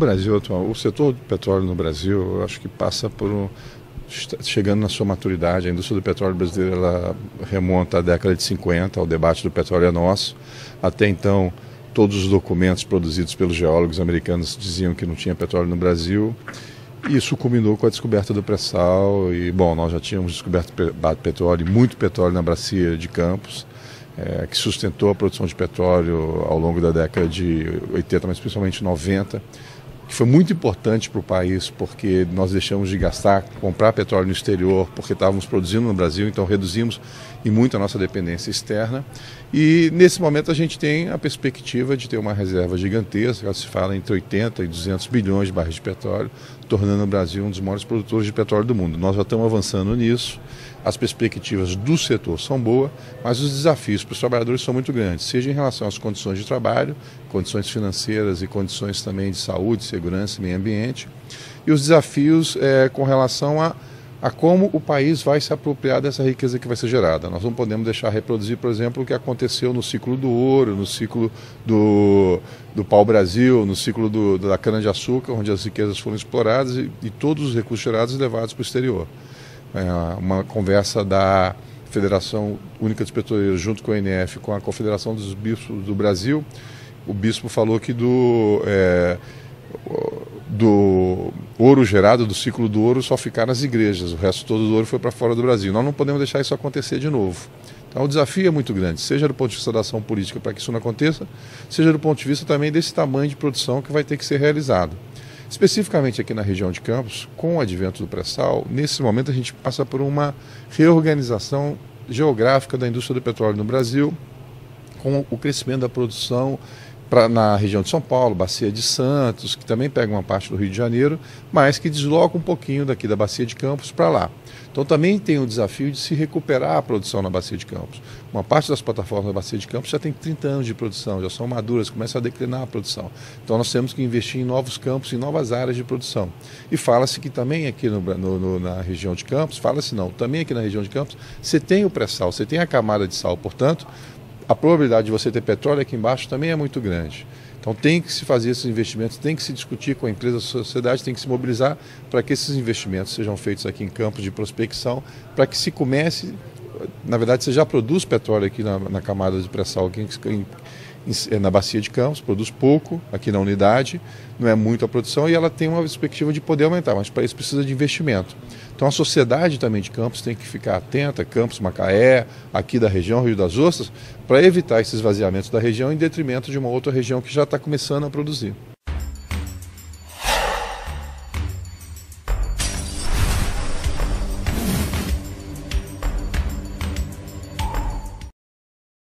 Brasil atual, o setor do petróleo no Brasil, eu acho que passa por chegando na sua maturidade. A indústria do petróleo brasileira ela remonta à década de 50, ao debate do petróleo é nosso. Até então, todos os documentos produzidos pelos geólogos americanos diziam que não tinha petróleo no Brasil. E isso culminou com a descoberta do pré-sal. E, bom, nós já tínhamos descoberto petróleo, muito petróleo na bacia de Campos, que sustentou a produção de petróleo ao longo da década de 80, mas principalmente 90. Que foi muito importante para o país, porque nós deixamos de comprar petróleo no exterior, porque estávamos produzindo no Brasil, então reduzimos em muito a nossa dependência externa. E nesse momento a gente tem a perspectiva de ter uma reserva gigantesca, se fala entre 80 e 200 bilhões de barris de petróleo, tornando o Brasil um dos maiores produtores de petróleo do mundo. Nós já estamos avançando nisso, as perspectivas do setor são boas, mas os desafios para os trabalhadores são muito grandes, seja em relação às condições de trabalho, condições financeiras e condições também de saúde, segurança e meio ambiente, e os desafios com relação a como o país vai se apropriar dessa riqueza que vai ser gerada. Nós não podemos deixar reproduzir, por exemplo, o que aconteceu no ciclo do ouro, no ciclo do pau-brasil, no ciclo da cana-de-açúcar, onde as riquezas foram exploradas e todos os recursos gerados levados para o exterior. Uma conversa da Federação Única dos Petroleiros junto com a INF, com a Confederação dos Bispos do Brasil, o bispo falou que do ouro gerado, do ciclo do ouro, só ficar nas igrejas, o resto todo do ouro foi para fora do Brasil. Nós não podemos deixar isso acontecer de novo. Então o desafio é muito grande, seja do ponto de vista da ação política para que isso não aconteça, seja do ponto de vista também desse tamanho de produção que vai ter que ser realizado. Especificamente aqui na região de Campos, com o advento do pré-sal, nesse momento a gente passa por uma reorganização geográfica da indústria do petróleo no Brasil, com o crescimento da produção na região de São Paulo, Bacia de Santos, que também pega uma parte do Rio de Janeiro, mas que desloca um pouquinho daqui da Bacia de Campos para lá. Então também tem o desafio de se recuperar a produção na Bacia de Campos. Uma parte das plataformas da Bacia de Campos já tem 30 anos de produção, já são maduras, começa a declinar a produção. Então nós temos que investir em novos campos, em novas áreas de produção. E fala-se que também aqui na região de Campos, também aqui na região de Campos, você tem o pré-sal, você tem a camada de sal, portanto, a probabilidade de você ter petróleo aqui embaixo também é muito grande. Então tem que se fazer esses investimentos, tem que se discutir com a empresa, a sociedade tem que se mobilizar para que esses investimentos sejam feitos aqui em campos de prospecção, para que se comece, na verdade você já produz petróleo aqui na camada de pré-sal, na Bacia de Campos, produz pouco aqui na unidade, não é muito a produção e ela tem uma perspectiva de poder aumentar, mas para isso precisa de investimento. Então a sociedade também de Campos tem que ficar atenta, Campos, Macaé, aqui da região, Rio das Ostras, para evitar esses esvaziamentos da região em detrimento de uma outra região que já está começando a produzir.